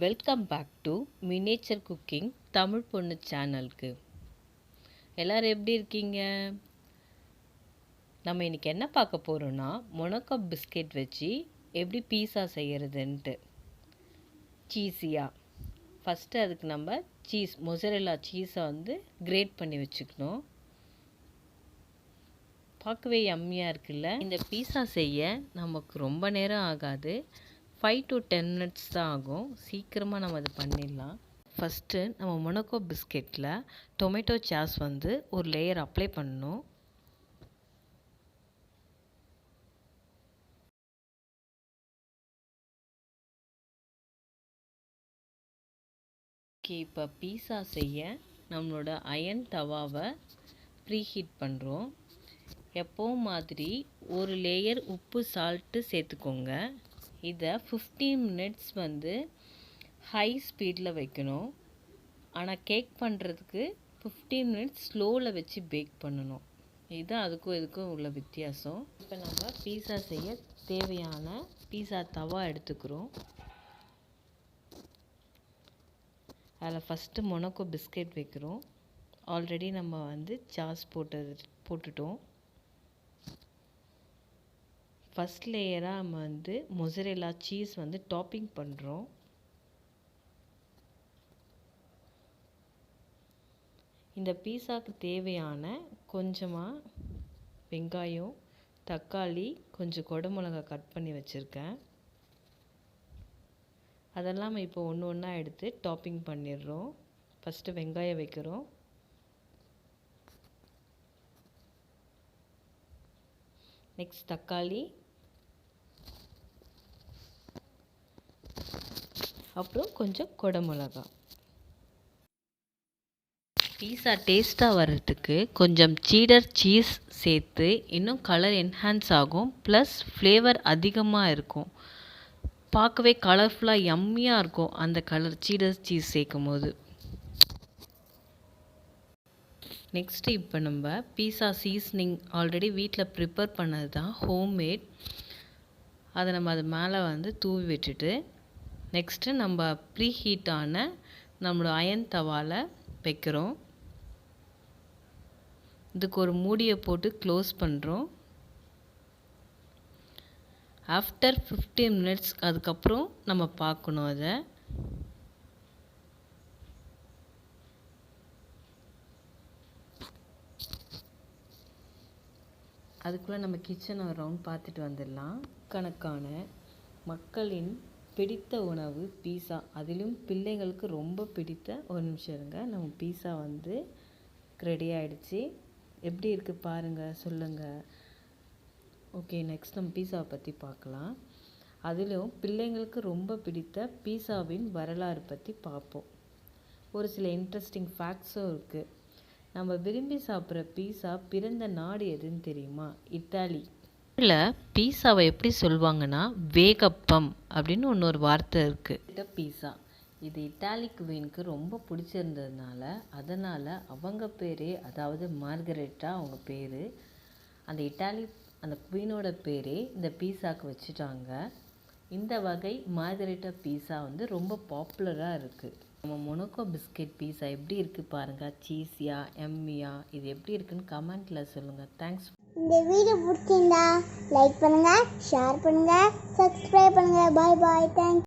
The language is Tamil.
Welcome back to miniature cooking Tamil பொண்ணு சேனலுக்கு. எல்லோரும் எப்படி இருக்கீங்க? நம்ம இன்றைக்கி என்ன பார்க்க போகிறோன்னா, மொனக்கோ பிஸ்கெட் வச்சு எப்படி பீஸா செய்கிறதுன்ட்டு சீஸியாக. ஃபஸ்ட்டு அதுக்கு நம்ம மொசரெல்லா சீஸை கிரேட் பண்ணி வச்சுக்கணும். பார்க்கவே யம்மியாக இருக்குல்ல. இந்த பீஸா செய்ய நமக்கு ரொம்ப நேரம் ஆகாது, 5 to 10 minutes தான் ஆகும். சீக்கிரமாக நம்ம அது பண்ணிடலாம். ஃபஸ்ட்டு நம்ம மொனக்கோ பிஸ்கெட்டில் டொமேட்டோ சாஸ் ஒரு லேயர் அப்ளை பண்ணணும். இப்போ பீஸா செய்ய நம்மளோட அயன் தவாவை ப்ரீஹீட் பண்ணுறோம். எப்போவும் மாதிரி ஒரு லேயர் உப்பு சால்ட்டு சேர்த்துக்கோங்க. இதை 15 minutes ஹை ஸ்பீடில் வைக்கணும். ஆனால் கேக் பண்ணுறதுக்கு 15 minutes ஸ்லோவில் வச்சு பேக் பண்ணணும். இதுதான் இதுக்கும் உள்ள வித்தியாசம். இப்போ நம்ம பீஸா செய்ய தேவையான பீஸா தவா எடுத்துக்கிறோம். அதில் ஃபஸ்ட்டு மொனக்கோ பிஸ்கெட் வைக்கிறோம். ஆல்ரெடி நம்ம சாஸ் போட்டுட்டோம். ஃபஸ்ட் லேயராக நம்ம மொசரெல்லா சீஸ் டாப்பிங் பண்ணுறோம். இந்த பீஸாவுக்கு தேவையான கொஞ்சமாக வெங்காயம், தக்காளி, கொஞ்சம் குடமிளகா கட் பண்ணி வச்சுருக்கேன். அதெல்லாம் இப்போ ஒன்று ஒன்றா எடுத்து டாப்பிங் பண்ணிடுறோம். ஃபஸ்ட்டு வெங்காயம் வைக்கிறோம். நெக்ஸ்ட் தக்காளி, அப்புறம் கொஞ்சம் குடமிளகா. பீஸா டேஸ்ட்டாக வர்றதுக்கு கொஞ்சம் சீடர் சீஸ் சேர்த்து இன்னும் கலர் என்ஹான்ஸ் ஆகும். ப்ளஸ் ஃப்ளேவர் அதிகமாக இருக்கும். பார்க்கவே கலர்ஃபுல்லாக யம்மியாக இருக்கும் அந்த கலர் சீடர் சீஸ் சேர்க்கும் போது. நெக்ஸ்ட்டு இப்போ நம்ம பீஸா சீஸ்னிங் ஆல்ரெடி வீட்டில் ப்ரிப்பேர் பண்ணது தான், ஹோம்மேட். அதை நம்ம அது மேலே தூவி விட்டுட்டு நெக்ஸ்ட்டு நம்ம ப்ரீ ஹீட்டான நம்மளோட அயன் தவாவில் வைக்கிறோம். இதுக்கு ஒரு மூடியை போட்டு க்ளோஸ் பண்ணுறோம். ஆஃப்டர் 15 minutes அதுக்கப்புறம் நம்ம பார்க்கணும். அதுக்குள்ளே நம்ம கிச்சனை ரவுண்ட் பார்த்துட்டு வந்துடலாம். கணக்கான மக்களின் பிடித்த உணவு பீஸா. அதிலும் பிள்ளைங்களுக்கு ரொம்ப பிடித்த, ஒரு நிமிஷம் இருங்க, நம்ம பீஸா ரெடி ஆகிடுச்சு. எப்படி இருக்குது பாருங்கள், சொல்லுங்கள். ஓகே, நெக்ஸ்ட் நம்ம பீஸாவை பற்றி பார்க்கலாம். அதிலும் பிள்ளைங்களுக்கு ரொம்ப பிடித்த பீஸாவின் வரலாறு பற்றி பார்ப்போம். ஒரு சில இன்ட்ரெஸ்டிங் ஃபேக்ட்ஸும் இருக்குது. நம்ம விரும்பி சாப்பிட்ற பீஸா பிறந்த நாடு எதுன்னு தெரியுமா? இத்தாலி. இதில் பீஸாவை எப்படி சொல்லுவாங்கன்னா, வேகப்பம் அப்படின்னு ஒரு வார்த்தை இருக்குது. பீஸா இது இட்டாலி குவீனுக்கு ரொம்ப பிடிச்சிருந்ததுனால, அதனால் அவங்க பேரே, அதாவது மார்கரெட்டா அவங்க பேர், அந்த குவீனோட பேரே இந்த பீஸாவுக்கு வச்சுட்டாங்க. இந்த வகை மார்கரெட்டா பீஸா ரொம்ப பாப்புலராக இருக்குது. நம்ம மொனக்கோ பிஸ்கெட் பீஸா எப்படி இருக்குது பாருங்கள். சீஸியா, எம்மியா, இது எப்படி இருக்குன்னு கமெண்ட்டில் சொல்லுங்கள். தேங்க்ஸ். இந்த வீடியோ பிடிச்சிருந்தா லைக் பண்ணுங்கள், ஷேர் பண்ணுங்கள், சப்ஸ்கிரைப் பண்ணுங்கள். பாய் பாய். தேங்க்ஸ்.